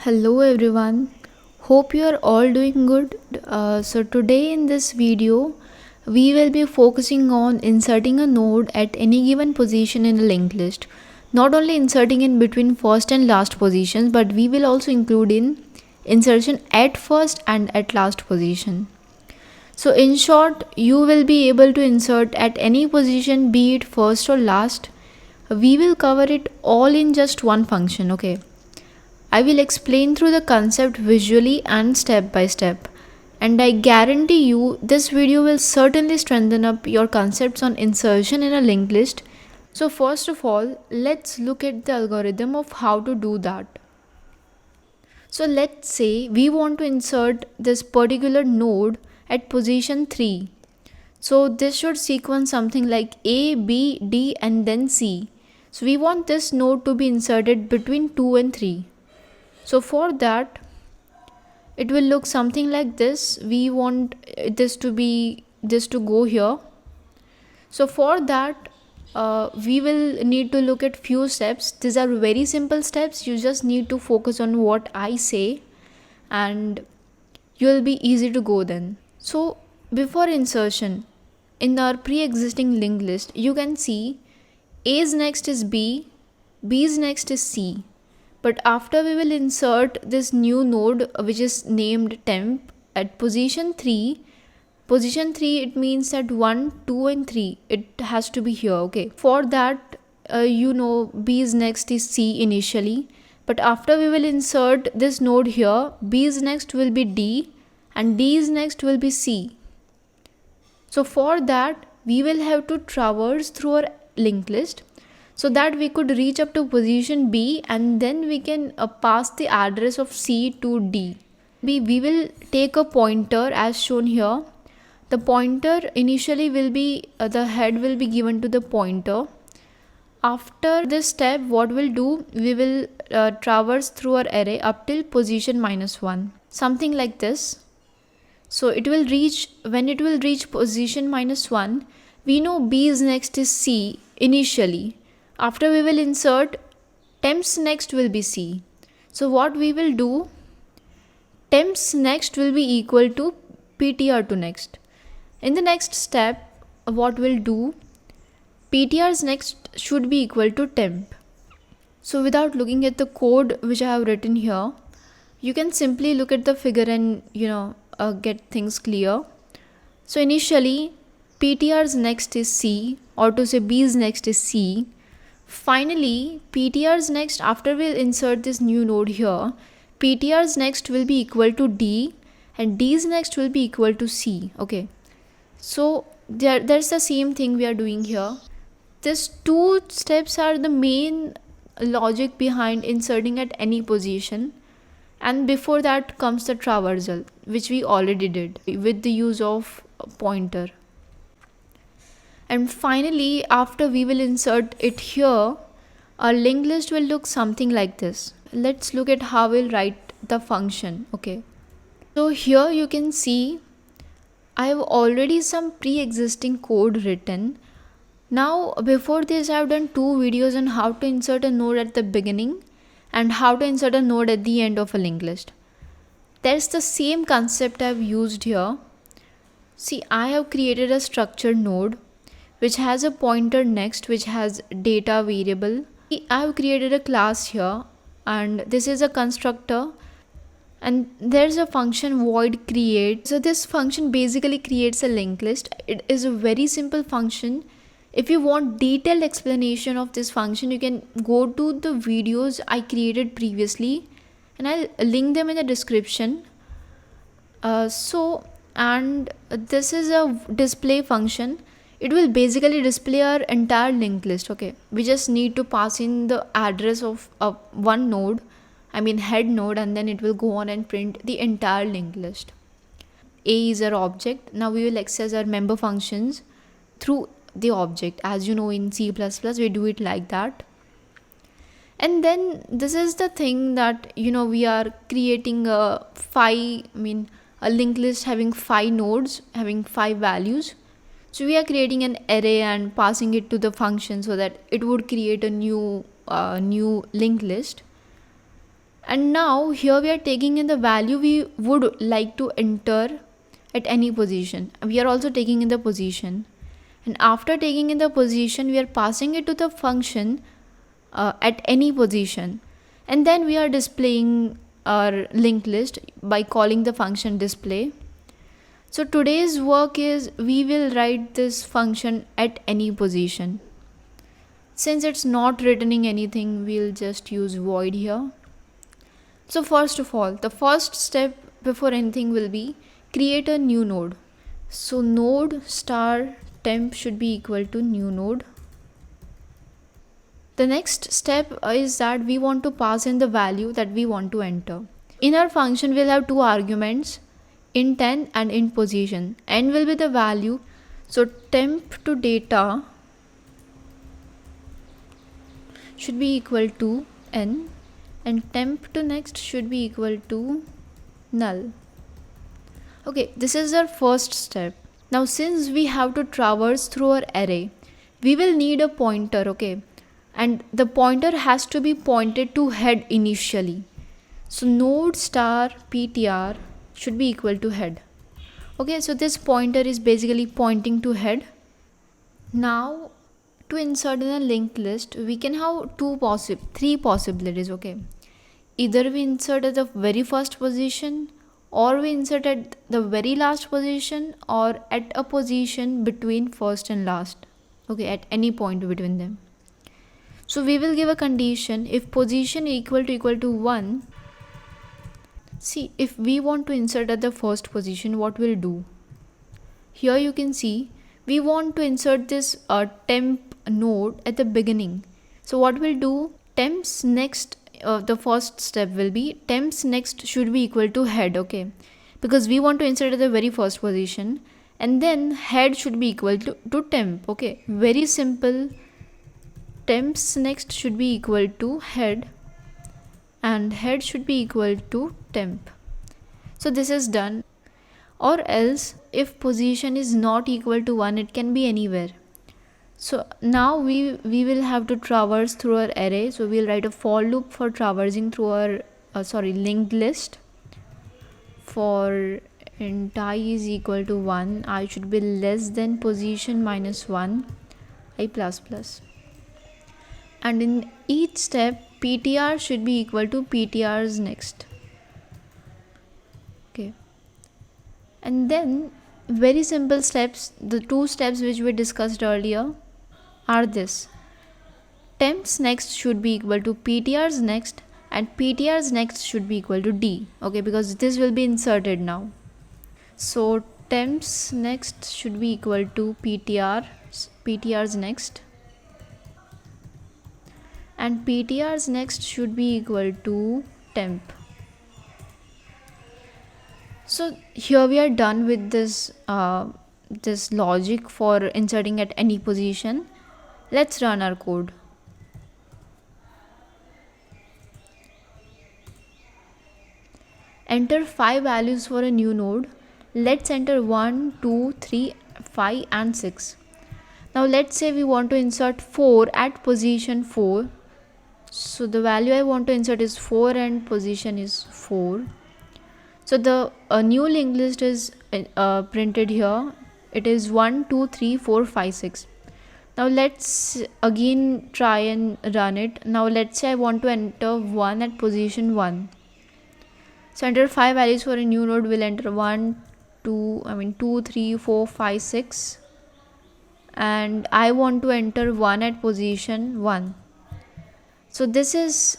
Hello everyone, hope you are all doing good. So today in this video we will be focusing on inserting a node at any given position in a linked list. Not only inserting in between first and last positions, but we will also include in insertion at first and at last position. So in short, you will be able to insert at any position, be it first or last. We will cover it all in just one function, okay? I will explain through the concept visually and step by step. And I guarantee you this video will certainly strengthen up your concepts on insertion in a linked list. So first of all, let's look at the algorithm of how to do that. So let's say we want to insert this particular node at position 3. So this should sequence something like A, B, D and then C. So we want this node to be inserted between 2 and 3. So for that, it will look something like this. We want this to go here. So for that, we will need to look at few steps. These are very simple steps. You just need to focus on what I say and you'll be easy to go then. So before insertion, in our pre-existing linked list, you can see A's next is B, B's next is C. But after we will insert this new node which is named temp at position 3. Position 3, it means that 1, 2 and 3 it has to be here, okay? For that B's next is C initially, but after we will insert this node here, B's next will be D and D's next will be C. So for that we will have to traverse through our linked list so that we could reach up to position B and then we can pass the address of C to D. We will take a pointer as shown here. The pointer initially will be, the head will be given to the pointer. After this step, what we'll do, we will traverse through our array up till position -1. Something like this. So when it will reach position -1, we know B's next is C initially. After we will insert, temp's next will be C. So what we will do, temp's next will be equal to ptr to next. In the next step, what we'll do, ptr's next should be equal to temp. So without looking at the code which I have written here, you can simply look at the figure and get things clear. So initially, ptr's next is C, or to say B's next is C. Finally, ptr's next, after we'll insert this new node here, ptr's next will be equal to D and D's next will be equal to C. Okay, so there's the same thing we are doing here. These two steps are the main logic behind inserting at any position, and before that comes the traversal, which we already did with the use of a pointer. And finally, after we will insert it here, our linked list will look something like this. Let's look at how we'll write the function. Okay, so here you can see I have already some pre-existing code written. Now before this, I have done 2 videos on how to insert a node at the beginning and how to insert a node at the end of a linked list. There's the same concept I've used here. See, I have created a structured node which has a pointer next, which has data variable. I have created a class here and this is a constructor, and there's a function void create. So this function basically creates a linked list. It is a very simple function. If you want detailed explanation of this function, you can go to the videos I created previously and I'll link them in the description. And this is a display function. It will basically display our entire linked list. Okay, we just need to pass in the address of one node, head node, and then it will go on and print the entire linked list. A is our object. Now we will access our member functions through the object. As you know, in C++ we do it like that. And then this is the thing that we are creating a linked list having 5 nodes, having 5 values. So we are creating an array and passing it to the function so that it would create a new linked list. And now here we are taking in the value we would like to enter at any position. We are also taking in the position, and after taking in the position we are passing it to the function at any position, and then we are displaying our linked list by calling the function display. So today's work is we will write this function at any position. Since it's not returning anything, we'll just use void here. So first of all, the first step before anything will be create a new node. So node star temp should be equal to new node. The next step is that we want to pass in the value that we want to enter. In our function, we'll have two arguments, int n and int position. N will be the value. So temp to data should be equal to n, and temp to next should be equal to null. Okay, this is our first step. Now since we have to traverse through our array, we will need a pointer, okay? And the pointer has to be pointed to head initially. So node star ptr should be equal to head. Okay, so this pointer is basically pointing to head. Now to insert in a linked list, we can have three possibilities, okay? Either we insert at the very first position, or we insert at the very last position, or at a position between first and last, okay, at any point between them. So we will give a condition if position equal to 1. See, if we want to insert at the first position, what we'll do? Here you can see we want to insert this temp node at the beginning. So what we'll do, temps next, the first step will be temps next should be equal to head, okay, because we want to insert at the very first position, and then head should be equal to temp, okay, very simple. Temps next should be equal to head, and head should be equal to temp. So this is done. Or else if position is not equal to 1, it can be anywhere. So now we will have to traverse through our array. So we'll write a for loop for traversing through our linked list. For int I is equal to 1, I should be less than position minus 1, I plus plus. And in each step ptr should be equal to ptr's next. Okay. And then very simple steps, the two steps which we discussed earlier are this. Temps next should be equal to ptr's next, and ptr's next should be equal to d, okay, because this will be inserted now. So temps next should be equal to ptr's next, and ptr's next should be equal to temp. So here we are done with this this logic for inserting at any position. Let's run our code. Enter 5 values for a new node. Let's enter 1, 2, 3, 5 and 6. Now let's say we want to insert 4 at position 4. So the value I want to insert is 4 and position is 4. So the new linked list is printed here. It is 1, 2, 3, 4, 5, 6. Now let's again try and run it. Now let's say I want to enter 1 at position 1. So enter 5 values for a new node. Will enter 2, 3, 4, 5, 6. And I want to enter 1 at position 1. So this is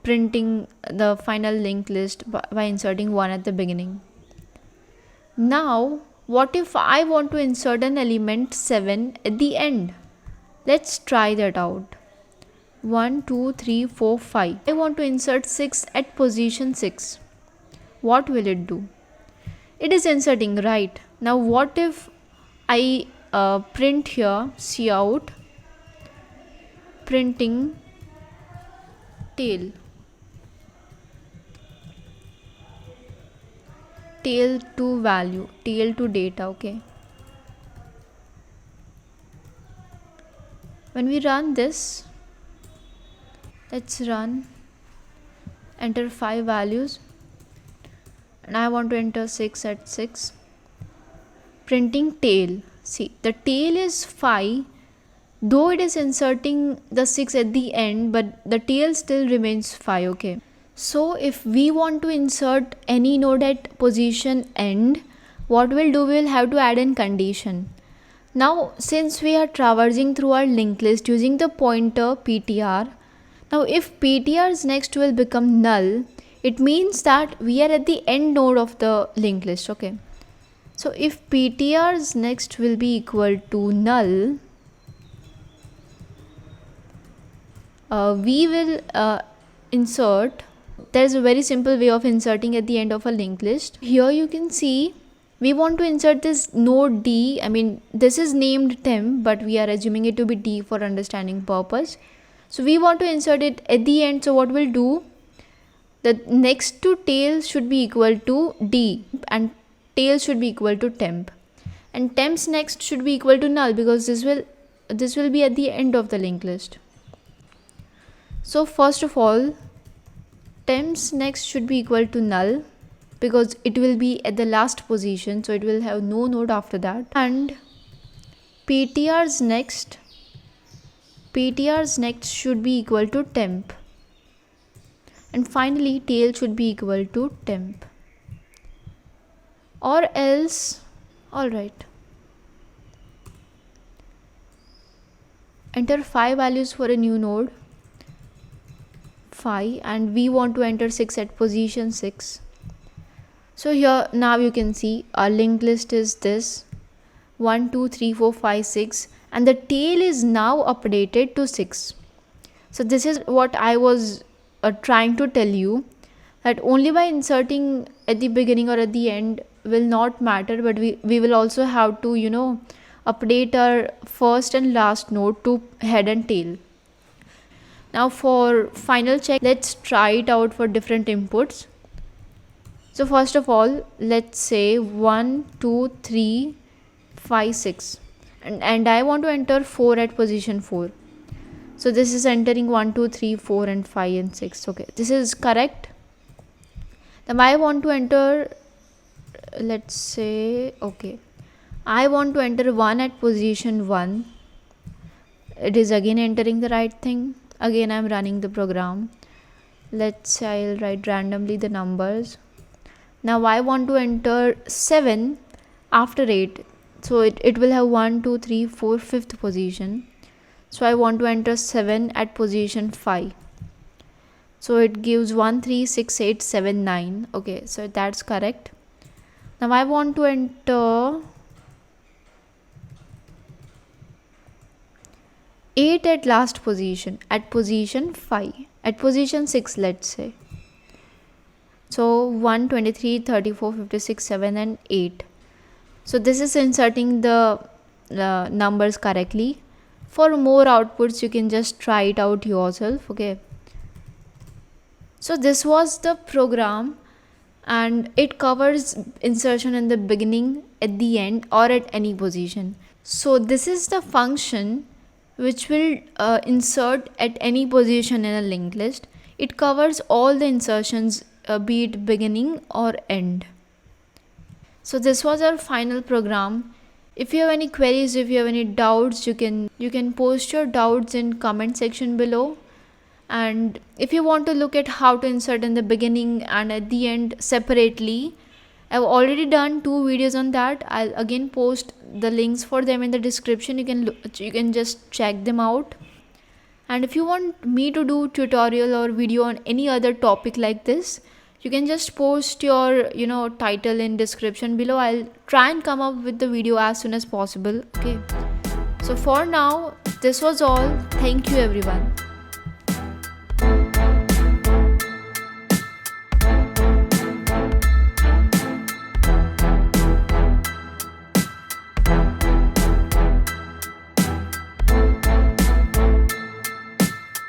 printing the final linked list by inserting 1 at the beginning. Now what if I want to insert an element 7 at the end? Let's try that out. 1, 2, 3, 4, 5. I want to insert 6 at position 6. What will it do? It is inserting, right? Now what if I print here cout printing tail to value, tail to data, okay. When we run this, let's run, enter 5 values, and I want to enter 6 at 6. Printing tail. See, the tail is 5, though it is inserting the 6 at the end, but the tail still remains 5. Okay, so if we want to insert any node at position end, what we'll do, we'll have to add in condition. Now since we are traversing through our linked list using the pointer ptr, now if ptr's next will become null, it means that we are at the end node of the linked list. Okay, so if ptr's next will be equal to null, we will insert. There's a very simple way of inserting at the end of a linked list. Here you can see we want to insert this node D. I mean, this is named temp, but we are assuming it to be D for understanding purpose. So we want to insert it at the end. So what we'll do, the next to tail should be equal to D, and tail should be equal to temp, and temp's next should be equal to null, because this will be at the end of the linked list. So first of all, temp's next should be equal to null, because it will be at the last position, so it will have no node after that. And ptr's next should be equal to temp, and finally tail should be equal to temp, or else, all right, enter 5 values for a new node 5, and we want to enter 6 at position 6. So here now you can see our linked list is this 1 2 3 4 5 6, and the tail is now updated to 6. So this is what I was trying to tell you, that only by inserting at the beginning or at the end will not matter, but we will also have to update our first and last node to head and tail. Now for final check, let's try it out for different inputs. So first of all, let's say 1 2 3 5 6, and I want to enter 4 at position 4. So this is entering 1 2 3 4 and 5 and 6. Okay, this is correct. Then I want to enter, let's say, okay, I want to enter 1 at position 1. It is again entering the right thing. Again I'm running the program. Let's say I'll write randomly the numbers. Now I want to enter 7 after 8. So it will have 1 2 3 4 5th position. So I want to enter 7 at position 5. So it gives 1 3 6 8 7 9. Okay, so that's correct. Now I want to enter 8 at last position, at position 5, at position 6, let's say. So 1 23 34 56 7 and 8. So this is inserting the numbers correctly. For more outputs you can just try it out yourself. Okay, so this was the program, and it covers insertion in the beginning, at the end, or at any position. So this is the function which will insert at any position in a linked list. It covers all the insertions, be it beginning or end. So this was our final program. If you have any queries, if you have any doubts, you can post your doubts in comment section below. And if you want to look at how to insert in the beginning and at the end separately, I've already done 2 videos on that. I'll again post the links for them in the description. You can just check them out. And if you want me to do tutorial or video on any other topic like this, you can just post your title in description below. I'll try and come up with the video as soon as possible. Okay, so for now this was all. Thank you everyone.